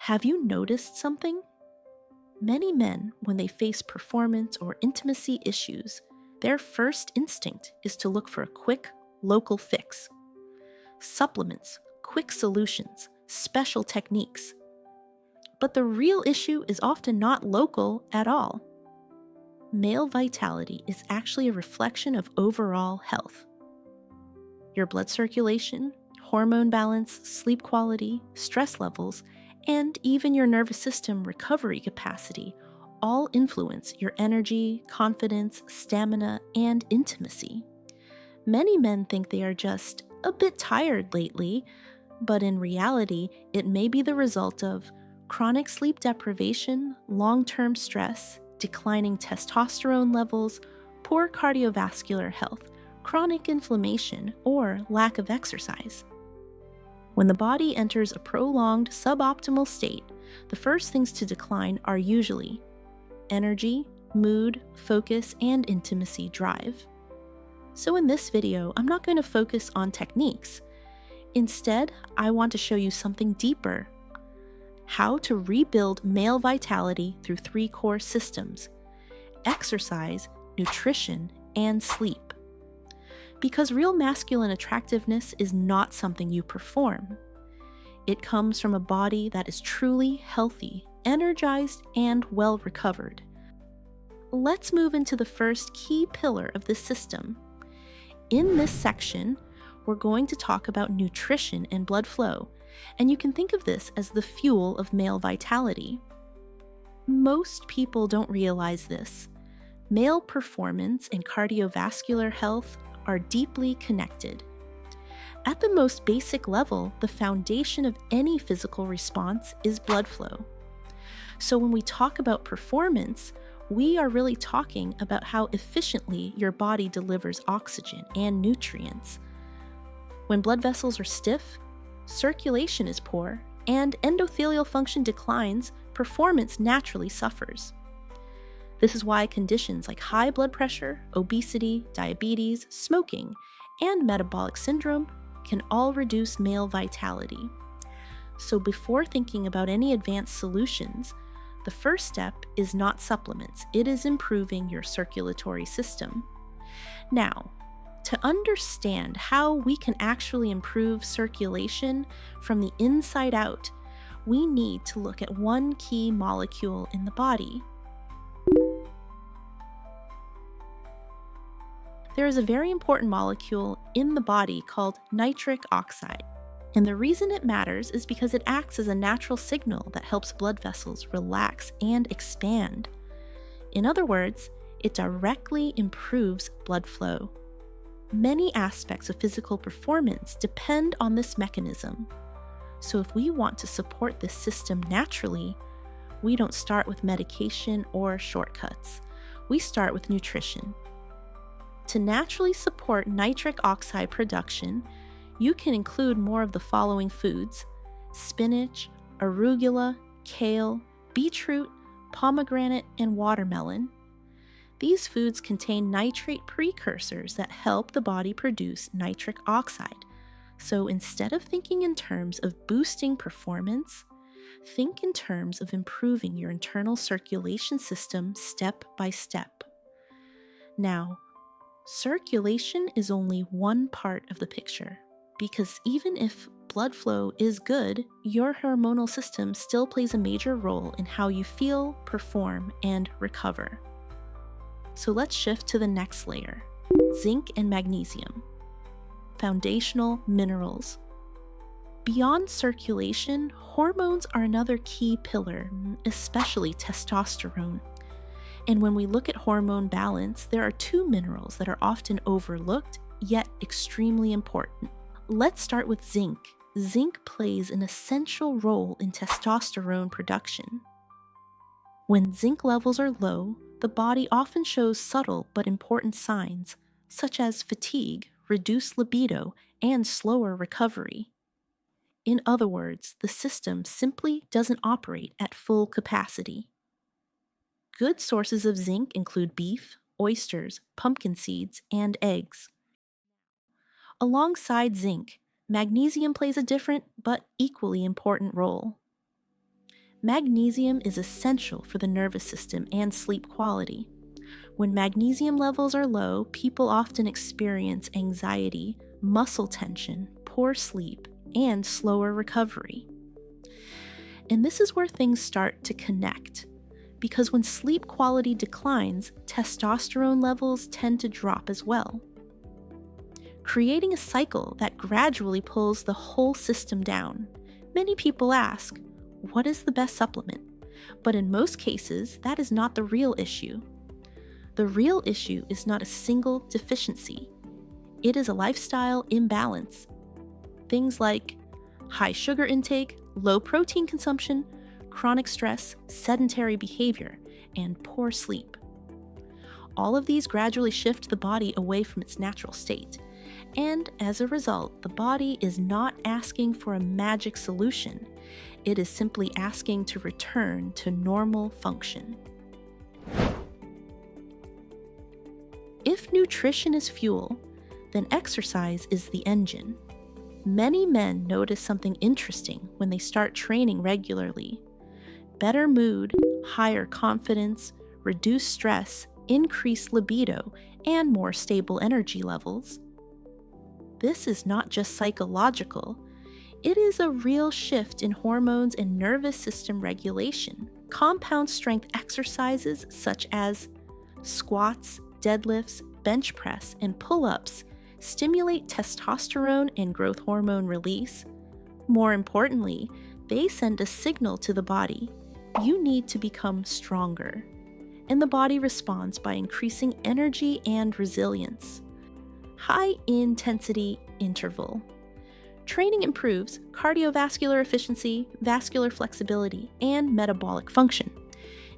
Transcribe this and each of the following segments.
Have you noticed something? Many men, when they face performance or intimacy issues, their first instinct is to look for a quick, local fix. Supplements, quick solutions, special techniques. But the real issue is often not local at all. Male vitality is actually a reflection of overall health. Your blood circulation, hormone balance, sleep quality, stress levels, and even your nervous system recovery capacity all influence your energy, confidence, stamina, and intimacy. Many men think they are just a bit tired lately, but in reality, it may be the result of chronic sleep deprivation, long-term stress, declining testosterone levels, poor cardiovascular health, chronic inflammation, or lack of exercise. When the body enters a prolonged suboptimal state, the first things to decline are usually energy, mood, focus, and intimacy drive. So in this video, I'm not going to focus on techniques. Instead, I want to show you something deeper: how to rebuild male vitality through 3 core systems: exercise, nutrition, and sleep. Because real masculine attractiveness is not something you perform. It comes from a body that is truly healthy, energized, and well recovered. Let's move into the first key pillar of this system. In this section, we're going to talk about nutrition and blood flow, and you can think of this as the fuel of male vitality. Most people don't realize this. Male performance and cardiovascular health are deeply connected. At the most basic level, the foundation of any physical response is blood flow. So when we talk about performance, we are really talking about how efficiently your body delivers oxygen and nutrients. When blood vessels are stiff, circulation is poor, and endothelial function declines, performance naturally suffers. This is why conditions like high blood pressure, obesity, diabetes, smoking, and metabolic syndrome can all reduce male vitality. So before thinking about any advanced solutions, the first step is not supplements, it is improving your circulatory system. Now, to understand how we can actually improve circulation from the inside out, we need to look at one key molecule in the body. There is a very important molecule in the body called nitric oxide. And the reason it matters is because it acts as a natural signal that helps blood vessels relax and expand. In other words, it directly improves blood flow. Many aspects of physical performance depend on this mechanism. So if we want to support this system naturally, we don't start with medication or shortcuts. We start with nutrition. To naturally support nitric oxide production, you can include more of the following foods: spinach, arugula, kale, beetroot, pomegranate, and watermelon. These foods contain nitrate precursors that help the body produce nitric oxide. So instead of thinking in terms of boosting performance, think in terms of improving your internal circulation system step by step. Now, circulation is only one part of the picture, because even if blood flow is good, your hormonal system still plays a major role in how you feel, perform, and recover. So let's shift to the next layer: zinc and magnesium, foundational minerals. Beyond circulation, hormones are another key pillar, especially testosterone. And when we look at hormone balance, there are 2 minerals that are often overlooked, yet extremely important. Let's start with zinc. Zinc plays an essential role in testosterone production. When zinc levels are low, the body often shows subtle but important signs, such as fatigue, reduced libido, and slower recovery. In other words, the system simply doesn't operate at full capacity. Good sources of zinc include beef, oysters, pumpkin seeds, and eggs. Alongside zinc, magnesium plays a different but equally important role. Magnesium is essential for the nervous system and sleep quality. When magnesium levels are low, people often experience anxiety, muscle tension, poor sleep, and slower recovery. And this is where things start to connect, because when sleep quality declines, testosterone levels tend to drop as well, creating a cycle that gradually pulls the whole system down. Many people ask, what is the best supplement? But in most cases, that is not the real issue. The real issue is not a single deficiency. It is a lifestyle imbalance. Things like high sugar intake, low protein consumption, chronic stress, sedentary behavior, and poor sleep. All of these gradually shift the body away from its natural state. And as a result, the body is not asking for a magic solution. It is simply asking to return to normal function. If nutrition is fuel, then exercise is the engine. Many men notice something interesting when they start training regularly. Better mood, higher confidence, reduced stress, increased libido, and more stable energy levels. This is not just psychological. It is a real shift in hormones and nervous system regulation. Compound strength exercises such as squats, deadlifts, bench press, and pull-ups stimulate testosterone and growth hormone release. More importantly, they send a signal to the body: you need to become stronger. And the body responds by increasing energy and resilience. High-intensity interval. Training improves cardiovascular efficiency, vascular flexibility, and metabolic function.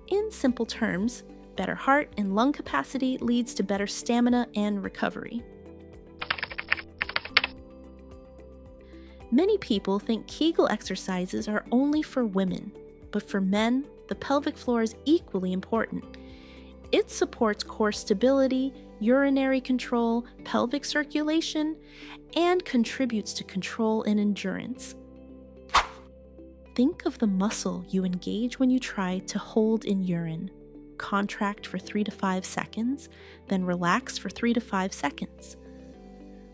In simple terms, better heart and lung capacity leads to better stamina and recovery. Many people think Kegel exercises are only for women, but for men, the pelvic floor is equally important. It supports core stability, urinary control, pelvic circulation, and contributes to control and endurance. Think of the muscle you engage when you try to hold in urine. Contract for 3 to 5 seconds, then relax for 3 to 5 seconds.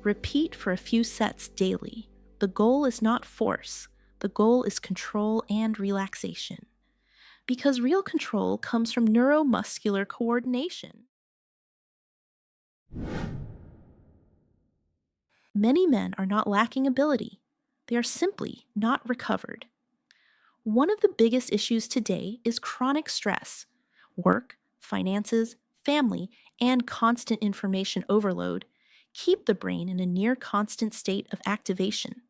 Repeat for a few sets daily. The goal is not force. The goal is control and relaxation. Because real control comes from neuromuscular coordination. Many men are not lacking ability. They are simply not recovered. One of the biggest issues today is chronic stress. Work, finances, family, and constant information overload keep the brain in a near constant state of activation.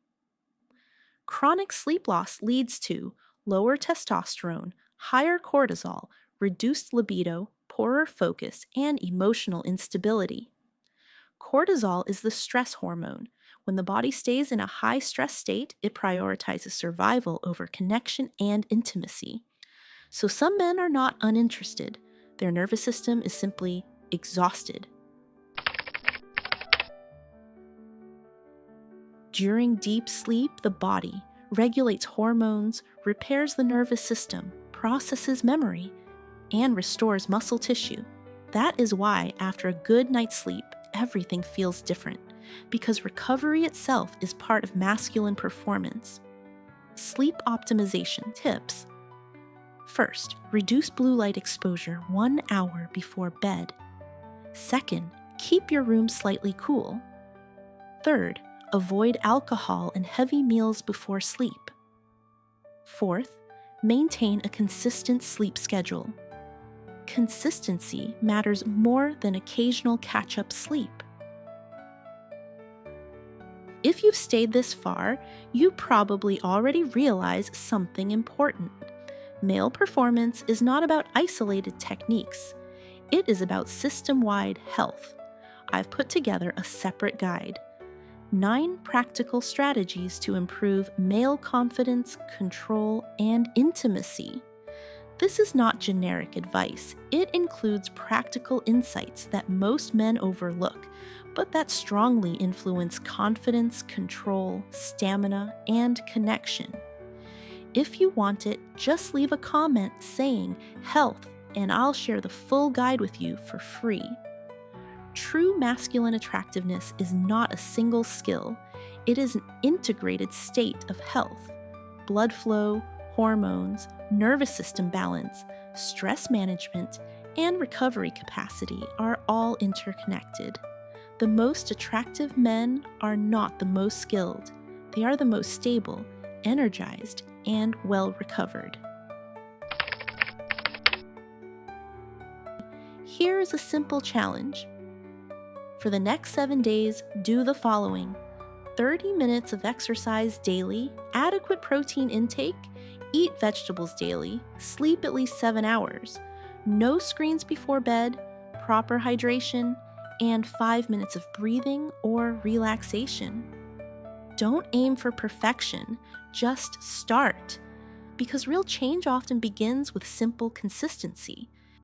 Chronic sleep loss leads to lower testosterone, higher cortisol, reduced libido, poorer focus, and emotional instability. Cortisol is the stress hormone. When the body stays in a high stress state, it prioritizes survival over connection and intimacy. So some men are not uninterested. Their nervous system is simply exhausted. During deep sleep, the body regulates hormones, repairs the nervous system, processes memory, and restores muscle tissue. That is why, after a good night's sleep, everything feels different, because recovery itself is part of masculine performance. Sleep optimization tips. First, reduce blue light exposure 1 hour before bed. Second, keep your room slightly cool. Third, avoid alcohol and heavy meals before sleep. Fourth, maintain a consistent sleep schedule. Consistency matters more than occasional catch-up sleep. If you've stayed this far, you probably already realize something important. Male performance is not about isolated techniques. It is about system-wide health. I've put together a separate guide. 9 practical strategies to improve male confidence, control, and intimacy. This is not generic advice. It includes practical insights that most men overlook, but that strongly influence confidence, control, stamina, and connection. If you want it, just leave a comment saying health, and I'll share the full guide with you for free. True masculine attractiveness is not a single skill, it is an integrated state of health. Blood flow, hormones, nervous system balance, stress management, and recovery capacity are all interconnected. The most attractive men are not the most skilled. They are the most stable, energized, and well recovered. Here is a simple challenge. For the next 7 days, do the following: 30 minutes of exercise daily, adequate protein intake, eat vegetables daily, sleep at least 7 hours, no screens before bed, proper hydration, and 5 minutes of breathing or relaxation. Don't aim for perfection, just start. Because real change often begins with simple consistency.